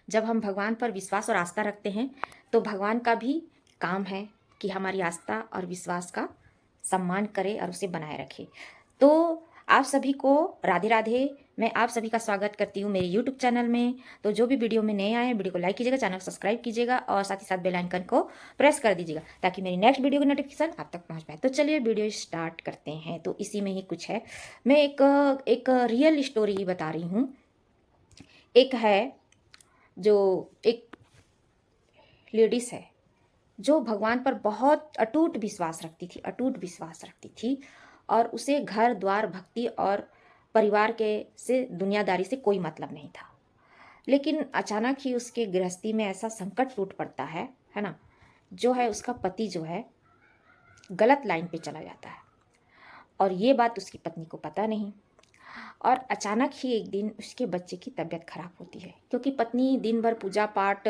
जब हम भगवान पर विश्वास और आस्था रखते हैं तो भगवान का भी काम है कि हमारी आस्था और विश्वास का सम्मान करे और उसे बनाए रखे। तो आप सभी को राधे राधे। मैं आप सभी का स्वागत करती हूँ मेरे यूट्यूब चैनल में। तो जो भी वीडियो में नए आए हैं, वीडियो को लाइक कीजिएगा, चैनल को सब्सक्राइब कीजिएगा और साथ ही साथ बेल आइकन को प्रेस कर दीजिएगा ताकि मेरी नेक्स्ट वीडियो की नोटिफिकेशन आप तक पहुँच पाए। तो चलिए वीडियो स्टार्ट करते हैं। तो इसी में ही कुछ है, मैं एक रियल स्टोरी बता रही हूँ। एक है जो एक लेडीज है जो भगवान पर बहुत अटूट विश्वास रखती थी, अटूट विश्वास रखती थी। और उसे घर द्वार भक्ति और परिवार के से दुनियादारी से कोई मतलब नहीं था। लेकिन अचानक ही उसके गृहस्थी में ऐसा संकट टूट पड़ता है ना। जो है उसका पति जो है गलत लाइन पे चला जाता है और ये बात उसकी पत्नी को पता नहीं। और अचानक ही एक दिन उसके बच्चे की तबीयत खराब होती है, क्योंकि पत्नी दिन भर पूजा पाठ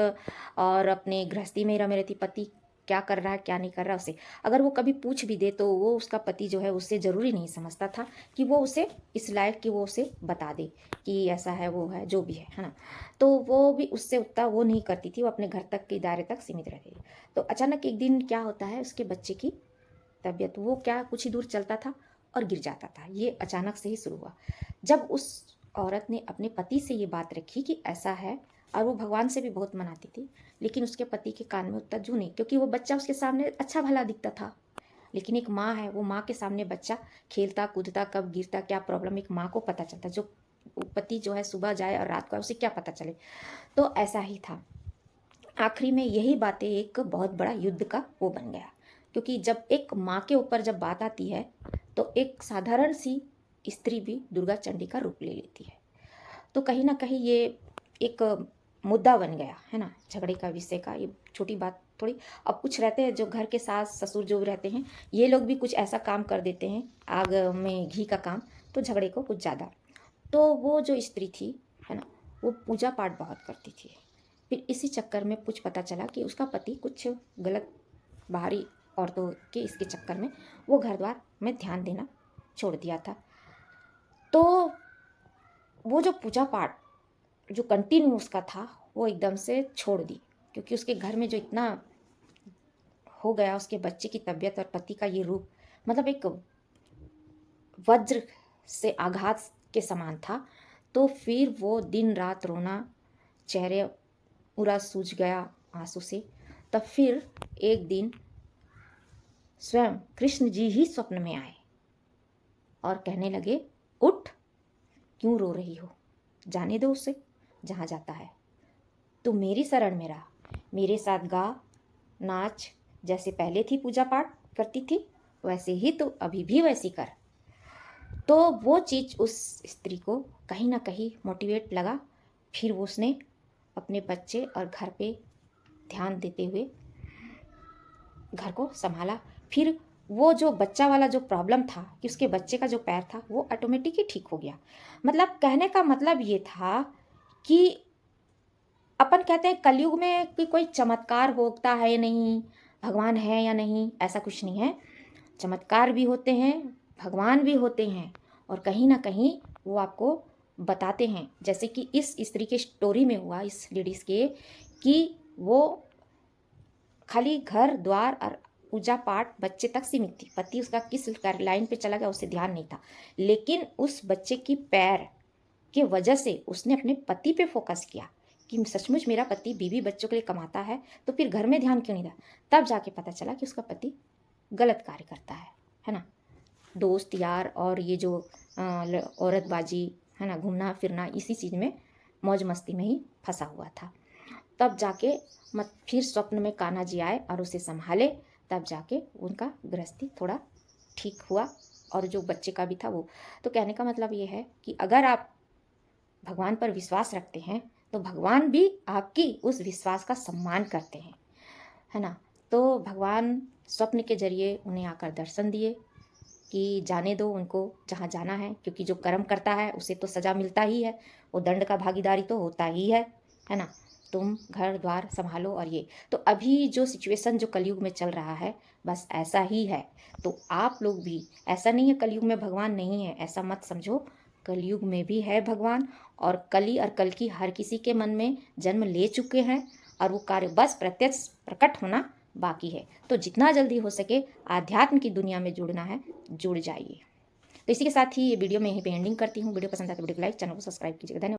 और अपने गृहस्थी में ही रमे रहती। पति क्या कर रहा है क्या नहीं कर रहा उसे अगर वो कभी पूछ भी दे तो वो उसका पति जो है उससे ज़रूरी नहीं समझता था कि वो उसे इस लायक कि वो उसे बता दे कि ऐसा है वो है जो भी है ना। तो वो भी उससे उतना वो नहीं करती थी, वो अपने घर तक के दायरे तक सीमित रहती थी। तो अचानक एक दिन क्या होता है, उसके बच्चे की तबीयत, वो क्या कुछ ही दूर चलता था और गिर जाता था। ये अचानक से ही शुरू हुआ जब उस औरत ने अपने पति से ये बात रखी कि ऐसा है। और वो भगवान से भी बहुत मनाती थी, लेकिन उसके पति के कान में उतना जू नहीं, क्योंकि वो बच्चा उसके सामने अच्छा भला दिखता था। लेकिन एक माँ है, वो माँ के सामने बच्चा खेलता कूदता कब गिरता क्या प्रॉब्लम एक माँ को पता चलता। जो पति जो है सुबह जाए और रात को आए उसे क्या पता चले। तो ऐसा ही था। आखिरी में यही बातें एक बहुत बड़ा युद्ध का वो बन गया, क्योंकि जब एक माँ के ऊपर जब बात आती है तो एक साधारण सी स्त्री भी दुर्गा चंडी का रूप ले लेती है। तो कहीं ना कहीं ये एक मुद्दा बन गया है ना, झगड़े का विषय का। ये छोटी बात थोड़ी। अब कुछ रहते हैं जो घर के सास ससुर जो रहते हैं, ये लोग भी कुछ ऐसा काम कर देते हैं, आग में घी का काम, तो झगड़े को कुछ ज़्यादा। तो वो जो स्त्री थी है ना, वो पूजा पाठ बहुत करती थी। फिर इसी चक्कर में कुछ पता चला कि उसका पति कुछ गलत बाहरी औरतों के इसके चक्कर में वो घर द्वार में ध्यान देना छोड़ दिया था। तो वो जो पूजा पाठ जो कंटिन्यू उसका था वो एकदम से छोड़ दी, क्योंकि उसके घर में जो इतना हो गया, उसके बच्चे की तबीयत और पति का ये रूप, मतलब एक वज्र से आघात के समान था। तो फिर वो दिन रात रोना, चेहरे पूरा सूज गया आंसू से। तब फिर एक दिन स्वयं कृष्ण जी ही स्वप्न में आए और कहने लगे, उठ, क्यों रो रही हो, जाने दो उसे जहाँ जाता है। तू मेरी शरण में रहा, मेरे साथ गा नाच, जैसे पहले थी पूजा पाठ करती थी वैसे ही तो अभी भी वैसी कर। तो वो चीज़ उस स्त्री को कहीं ना कहीं मोटिवेट लगा। फिर वो उसने अपने बच्चे और घर पे ध्यान देते हुए घर को संभाला। फिर वो जो बच्चा वाला जो प्रॉब्लम था कि उसके बच्चे का जो पैर था वो ऑटोमेटिक ही ठीक हो गया। मतलब कहने का मतलब ये था कि अपन कहते हैं कलयुग में कि कोई चमत्कार होता है या नहीं, भगवान है या नहीं, ऐसा कुछ नहीं है। चमत्कार भी होते हैं, भगवान भी होते हैं, और कहीं ना कहीं वो आपको बताते हैं। जैसे कि इस स्त्री के स्टोरी में हुआ, इस लेडीज़ के, कि वो खाली घर द्वार और पूजा पाठ बच्चे तक सीमित थी। पति उसका किस लाइन पे चला गया उसे ध्यान नहीं था, लेकिन उस बच्चे की पैर की वजह से उसने अपने पति पे फोकस किया कि सचमुच मेरा पति बीवी बच्चों के लिए कमाता है, तो फिर घर में ध्यान क्यों नहीं था। तब जाके पता चला कि उसका पति गलत कार्य करता है ना। दोस्त यार और ये जो औरतबाजी है ना, घूमना फिरना, इसी चीज़ में मौज मस्ती में ही फंसा हुआ था। तब जाके मत फिर स्वप्न में कान्हा जी आए और उसे संभाले। तब जाके उनका गृहस्थी थोड़ा ठीक हुआ, और जो बच्चे का भी था वो। तो कहने का मतलब ये है कि अगर आप भगवान पर विश्वास रखते हैं तो भगवान भी आपकी उस विश्वास का सम्मान करते हैं, है ना। तो भगवान स्वप्न के जरिए उन्हें आकर दर्शन दिए कि जाने दो उनको जहाँ जाना है, क्योंकि जो कर्म करता है उसे तो सज़ा मिलता ही है, वो दंड का भागीदारी तो होता ही है ना। तुम घर द्वार संभालो। और ये तो अभी जो सिचुएशन जो कलयुग में चल रहा है बस ऐसा ही है। तो आप लोग भी, ऐसा नहीं है कलयुग में भगवान नहीं है, ऐसा मत समझो। कलयुग में भी है भगवान, और कली और कल की हर किसी के मन में जन्म ले चुके हैं, और वो कार्य बस प्रत्यक्ष प्रकट होना बाकी है। तो जितना जल्दी हो सके आध्यात्म की दुनिया में जुड़ना है, जुड़ जाइए। तो इसी के साथ ही ये वीडियो मैं यहीं पे एंडिंग करती हूँ। वीडियो पसंद आए तो वीडियो को लाइक, चैनल को सब्सक्राइब कीजिएगा। धन्यवाद।